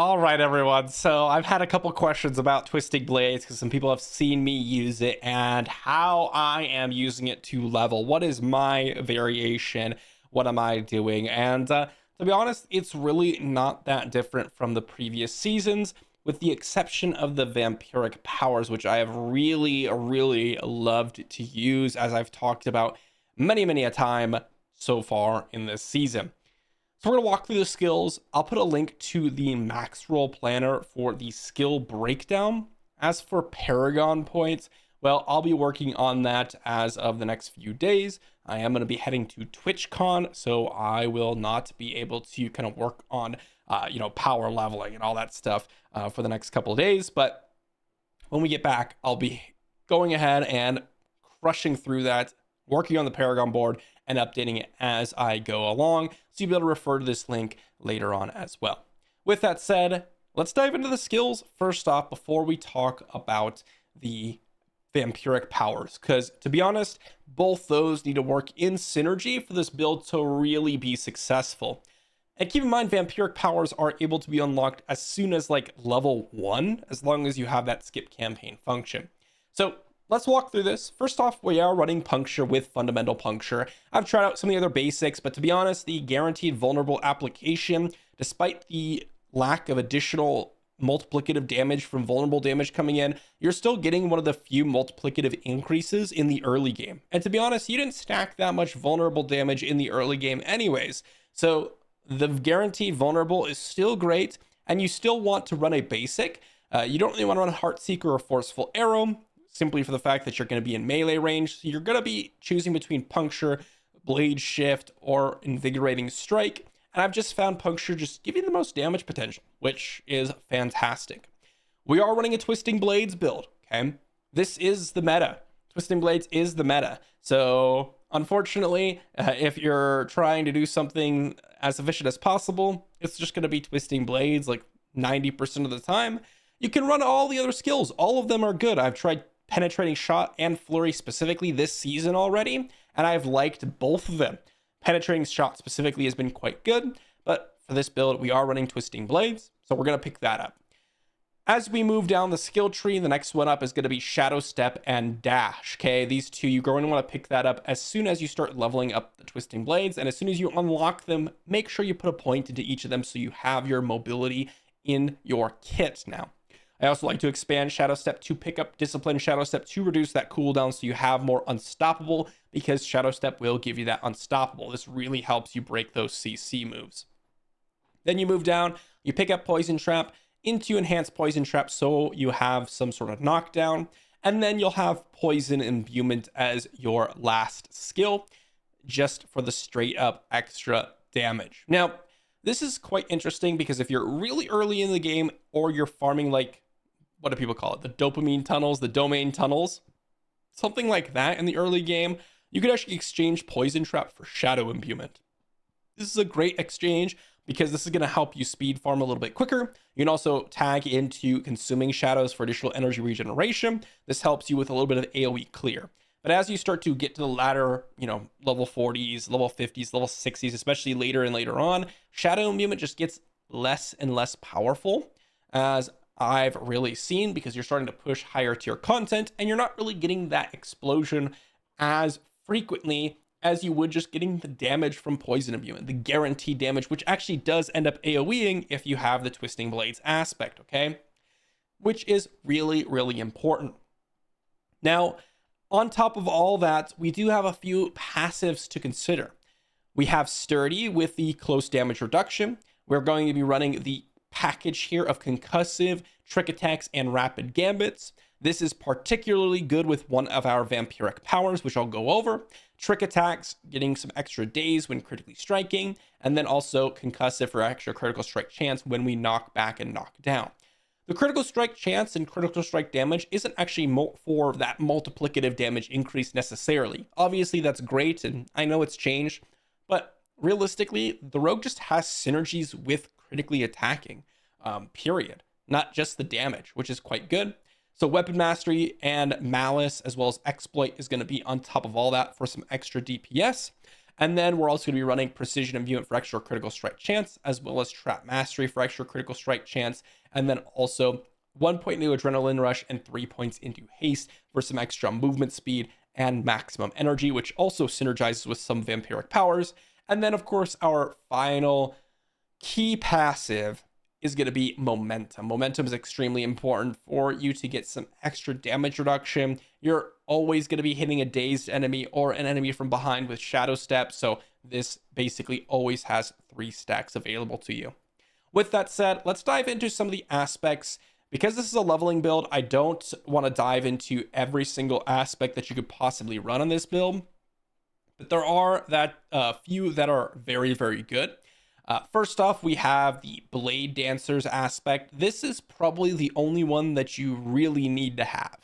All right, everyone. So I've had a couple questions about Twisting Blades because some people have seen me use it and how I am using it to level. What is my variation? What am I doing? And to be honest, it's really not that different from the previous seasons, with the exception of the Vampiric Powers, which I have really loved to use, as I've talked about many a time so far in this season. So we're going to walk through the skills. I'll put a link to the max roll planner for the skill breakdown. As for Paragon points, well, I'll be working on that as of the next few days. I am going to be heading to TwitchCon, so I will not be able to kind of work on, power leveling and all that stuff for the next couple of days. But when we get back, I'll be going ahead and crushing through that, working on the Paragon board, and updating it as I go along. So you'll be able to refer to this link later on as well. With that said, let's dive into the skills first off before we talk about the Vampiric Powers. Because to be honest, both those need to work in synergy for this build to really be successful. And keep in mind, Vampiric Powers are able to be unlocked as soon as like level 1, as long as you have that skip campaign function. So let's walk through this. First off, we are running Puncture with Fundamental Puncture. I've tried out some of the other basics, but to be honest, the guaranteed vulnerable application, despite the lack of additional multiplicative damage from vulnerable damage coming in, you're still getting one of the few multiplicative increases in the early game. And to be honest, you didn't stack that much vulnerable damage in the early game anyways. So the guaranteed vulnerable is still great, and you still want to run a basic. You don't really want to run Heartseeker or Forceful Arrow, simply for the fact that you're going to be in melee range. So you're going to be choosing between Puncture, Blade Shift, or Invigorating Strike. And I've just found Puncture just giving the most damage potential, which is fantastic. We are running a Twisting Blades build, okay? This is the meta. Twisting Blades is the meta. So unfortunately, if you're trying to do something as efficient as possible, it's just going to be Twisting Blades like 90% of the time. You can run all the other skills. All of them are good. I've tried Penetrating Shot and Flurry specifically this season already, and I've liked both of them. Penetrating Shot specifically has been quite good, but for this build, we are running Twisting Blades, so we're going to pick that up. As we move down the skill tree, the next one up is going to be Shadow Step and Dash. Okay, these two, you're going to want to pick that up as soon as you start leveling up the Twisting Blades, and as soon as you unlock them, make sure you put a point into each of them so you have your mobility in your kit now. I also like to expand Shadow Step to pick up Discipline Shadow Step to reduce that cooldown so you have more Unstoppable, because Shadow Step will give you that Unstoppable. This really helps you break those CC moves. Then you move down, you pick up Poison Trap into Enhanced Poison Trap so you have some sort of knockdown, and then you'll have Poison Imbuement as your last skill, just for the straight up extra damage. Now, this is quite interesting because if you're really early in the game or you're farming like, what do people call it? The dopamine tunnels, the domain tunnels, something like that in the early game, you could actually exchange Poison Trap for Shadow Imbuement. This is a great exchange because this is going to help you speed farm a little bit quicker. You can also tag into Consuming Shadows for additional energy regeneration. This helps you with a little bit of AoE clear. But as you start to get to the latter, level 40s, level 50s, level 60s, especially later and later on, Shadow Imbuement just gets less and less powerful, as I've really seen, because you're starting to push higher tier content and you're not really getting that explosion as frequently as you would just getting the damage from Poison Imbuement, the guaranteed damage, which actually does end up AoEing if you have the Twisting Blades aspect, okay? Which is really important. Now, on top of all that, we do have a few passives to consider. We have Sturdy with the close damage reduction. We're going to be running the package here of Concussive, Trick Attacks, and Rapid Gambits. This is particularly good with one of our Vampiric Powers, which I'll go over. Trick Attacks, getting some extra days when critically striking, and then also Concussive for extra critical strike chance when we knock back and knock down. The critical strike chance and critical strike damage isn't actually for that multiplicative damage increase necessarily. Obviously, that's great, and I know it's changed, but realistically, the rogue just has synergies with critically attacking, period. Not just the damage, which is quite good. So Weapon Mastery and Malice, as well as Exploit, is going to be on top of all that for some extra DPS. And then we're also going to be running Precision Imbuement for extra critical strike chance, as well as Trap Mastery for extra critical strike chance. And then also 1 point into Adrenaline Rush and 3 points into Haste for some extra movement speed and maximum energy, which also synergizes with some Vampiric Powers. And then, of course, our final key passive is going to be momentum. Momentum is extremely important for you to get some extra damage reduction. You're always going to be hitting a dazed enemy or an enemy from behind with Shadow Step, so this basically always has 3 stacks available to you. With that said, let's dive into some of the aspects. Because this is a leveling build, I don't want to dive into every single aspect that you could possibly run on this build, but there are few that are very, very good. First off, we have the Blade Dancers aspect. This is probably the only one that you really need to have.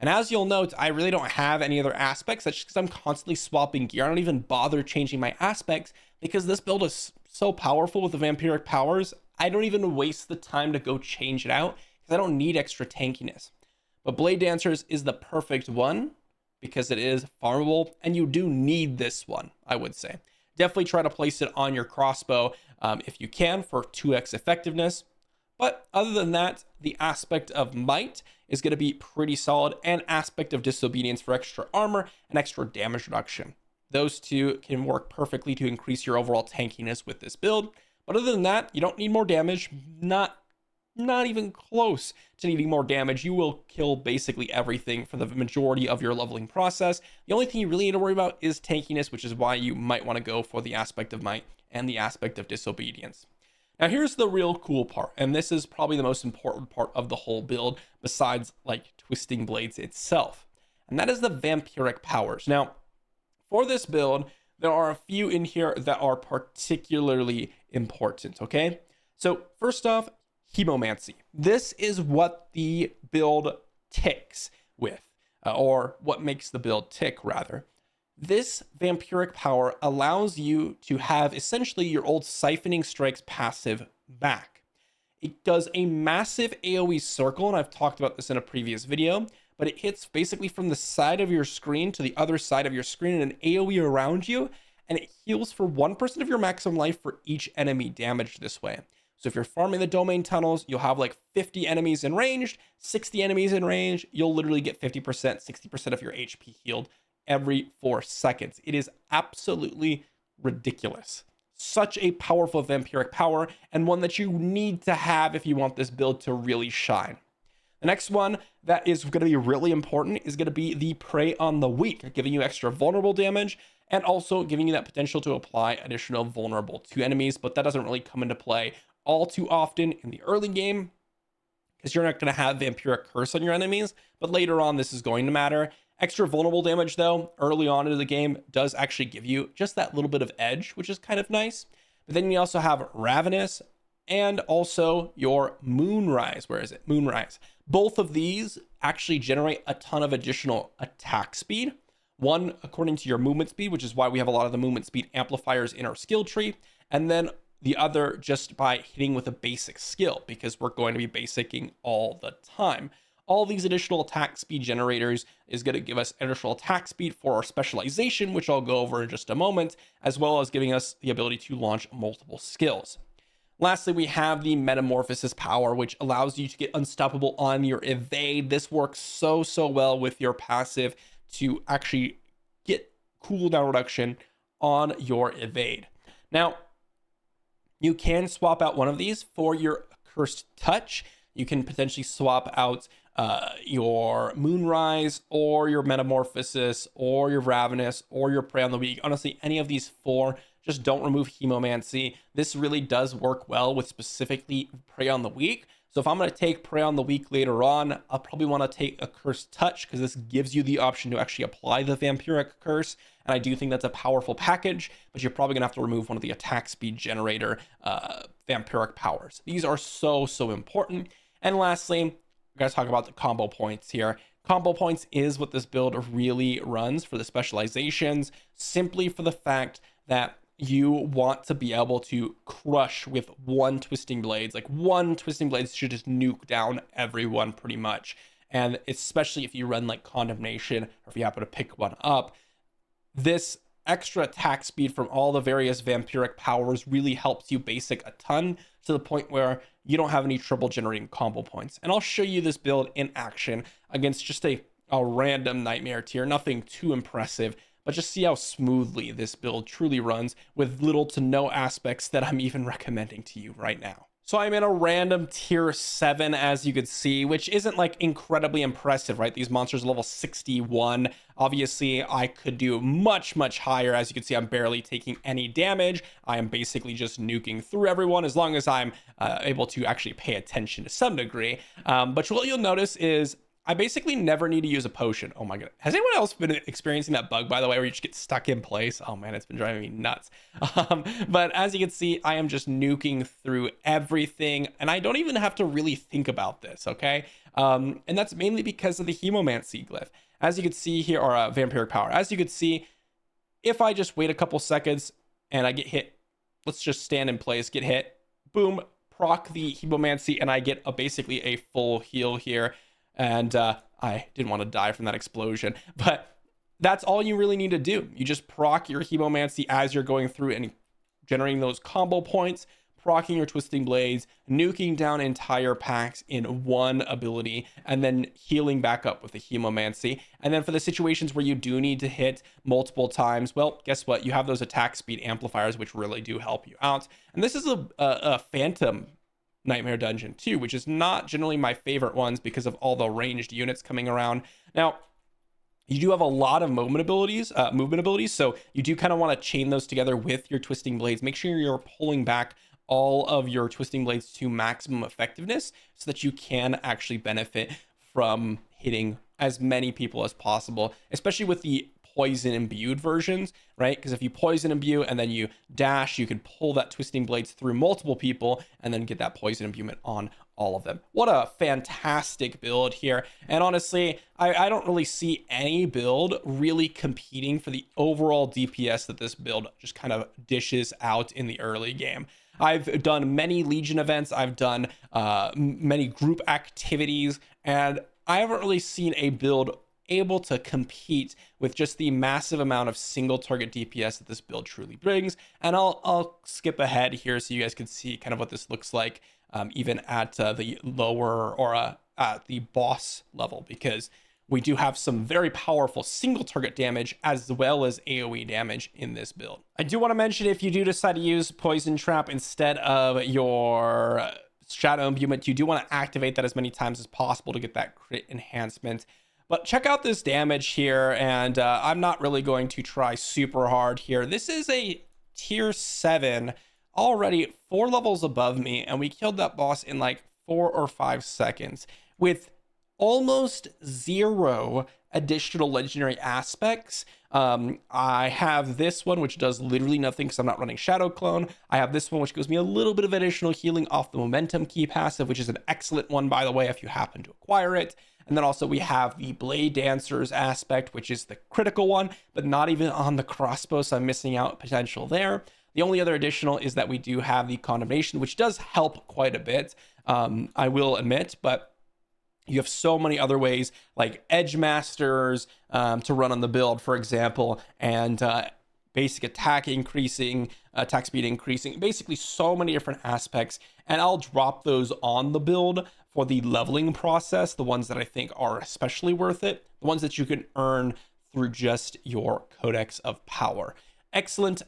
And as you'll note, I really don't have any other aspects. That's just because I'm constantly swapping gear. I don't even bother changing my aspects because this build is so powerful with the Vampiric Powers. I don't even waste the time to go change it out because I don't need extra tankiness. But Blade Dancers is the perfect one because it is farmable, and you do need this one, I would say. Definitely try to place it on your crossbow if you can for 2x effectiveness. But other than that, the aspect of might is going to be pretty solid, and aspect of disobedience for extra armor and extra damage reduction. Those two can work perfectly to increase your overall tankiness with this build. But other than that, you don't need more damage. Not even close to needing more damage. You will kill basically everything for the majority of your leveling process. The only thing you really need to worry about is tankiness, which is why you might want to go for the aspect of might and the aspect of disobedience. Now here's the real cool part, and this is probably the most important part of the whole build besides like twisting blades itself, and that is the Vampiric Powers. Now for this build, there are a few in here that are particularly important, okay? So first off, Hemomancy. This is what the build ticks with, or what makes the build tick, rather. This Vampiric Power allows you to have essentially your old Siphoning Strikes passive back. It does a massive AoE circle, and I've talked about this in a previous video, but it hits basically from the side of your screen to the other side of your screen and an AoE around you, and it heals for 1% of your maximum life for each enemy damaged this way. So if you're farming the domain tunnels, you'll have like 50 enemies in range, 60 enemies in range. You'll literally get 50%, 60% of your HP healed every 4 seconds. It is absolutely ridiculous. Such a powerful Vampiric Power, and one that you need to have if you want this build to really shine. The next one that is going to be really important is going to be the Prey on the Weak, giving you extra vulnerable damage and also giving you that potential to apply additional vulnerable to enemies, but that doesn't really come into play all too often in the early game because you're not going to have Vampiric Curse on your enemies, but later on this is going to matter. Extra vulnerable damage though early on in the game does actually give you just that little bit of edge, which is kind of nice. But then you also have Ravenous and also your Moonrise. Where is it? Moonrise. Both of these actually generate a ton of additional attack speed. One according to your movement speed, which is why we have a lot of the movement speed amplifiers in our skill tree, and then the other just by hitting with a basic skill, because we're going to be basicking all the time. All these additional attack speed generators is going to give us additional attack speed for our specialization, which I'll go over in just a moment, as well as giving us the ability to launch multiple skills. Lastly, we have the Metamorphosis power, which allows you to get unstoppable on your evade. This works so well with your passive to actually get cooldown reduction on your evade. Now, you can swap out one of these for your Cursed Touch. You can potentially swap out your Moonrise or your Metamorphosis or your Ravenous or your Prey on the Weak. Honestly, any of these 4, just don't remove Hemomancy. This really does work well with specifically Prey on the Weak. So if I'm going to take Prey on the Weak later on, I'll probably want to take a Cursed Touch because this gives you the option to actually apply the Vampiric Curse. And I do think that's a powerful package, but you're probably going to have to remove one of the attack speed generator Vampiric Powers. These are so important. And lastly, we're going to talk about the combo points here. Combo points is what this build really runs for the specializations, simply for the fact that you want to be able to crush with one Twisting Blades. Like one Twisting Blades should just nuke down everyone pretty much. And especially if you run like Condemnation, or if you happen to pick one up, this extra attack speed from all the various vampiric powers really helps you basic a ton, to the point where you don't have any trouble generating combo points. And I'll show you this build in action against just a random nightmare tier, nothing too impressive, but just see how smoothly this build truly runs with little to no aspects that I'm even recommending to you right now. So I'm in a random tier 7, as you could see, which isn't like incredibly impressive, right? These monsters are level 61. Obviously, I could do much, much higher. As you can see, I'm barely taking any damage. I am basically just nuking through everyone as long as I'm able to actually pay attention to some degree. But what you'll notice is I basically never need to use a potion. Oh my god. Has anyone else been experiencing that bug, by the way, where you just get stuck in place? Oh man, it's been driving me nuts. But as you can see, I am just nuking through everything, and I don't even have to really think about this, okay? And that's mainly because of the Hemomancy glyph. As you can see here, or Vampiric Power. As you can see, if I just wait a couple seconds and I get hit, let's just stand in place, get hit, boom, proc the Hemomancy, and I get basically a full heal here. And I didn't want to die from that explosion, but that's all you really need to do. You just proc your Hemomancy as you're going through and generating those combo points, proccing your Twisting Blades, nuking down entire packs in one ability, and then healing back up with the Hemomancy. And then for the situations where you do need to hit multiple times, well, guess what? You have those attack speed amplifiers, which really do help you out. And this is a Phantom Nightmare Dungeon too, which is not generally my favorite ones because of all the ranged units coming around. Now, you do have a lot of movement abilities, so you do kind of want to chain those together with your Twisting Blades. Make sure you're pulling back all of your Twisting Blades to maximum effectiveness so that you can actually benefit from hitting as many people as possible, especially with the poison imbued versions, right? Because if you poison imbue and then you dash, you can pull that Twisting Blades through multiple people and then get that poison imbuement on all of them. What a fantastic build here. And honestly, I don't really see any build really competing for the overall DPS that this build just kind of dishes out in the early game. I've done many Legion events, I've done many group activities, and I haven't really seen a build able to compete with just the massive amount of single target DPS that this build truly brings. And I'll skip ahead here so you guys can see kind of what this looks like even at the lower or at the boss level, because we do have some very powerful single target damage as well as AoE damage in this build. I do want to mention, if you do decide to use Poison Trap instead of your Shadow Imbuement, you do want to activate that as many times as possible to get that crit enhancement. But check out this damage here, and I'm not really going to try super hard here. This is a tier 7, already 4 levels above me, and we killed that boss in like 4 or 5 seconds with almost 0 additional legendary aspects. I have this one, which does literally nothing because I'm not running Shadow Clone. I have this one, which gives me a little bit of additional healing off the Momentum Key passive, which is an excellent one, by the way, if you happen to acquire it. And then also we have the Blade Dancers aspect, which is the critical one, but not even on the crossbow, so I'm missing out potential there. The only other additional is that we do have the Condemnation, which does help quite a bit, I will admit, but you have so many other ways, like Edge Masters to run on the build, for example, and basic attack increasing, attack speed increasing, basically so many different aspects. And I'll drop those on the build for the leveling process, the ones that I think are especially worth it, the ones that you can earn through just your Codex of Power. Excellent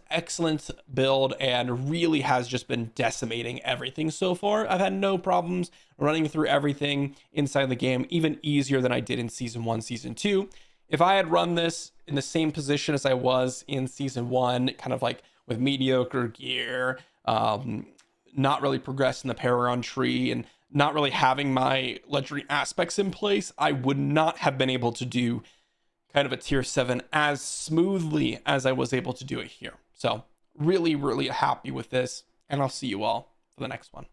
build, and really has just been decimating everything so far. I've had no problems running through everything inside the game, even easier than I did in Season 1, Season 2. If I had run this in the same position as I was in Season 1, kind of like with mediocre gear, not really progressing the Paragon tree, and not really having my legendary aspects in place, I would not have been able to do kind of a tier 7 as smoothly as I was able to do it here. So really happy with this, and I'll see you all for the next one.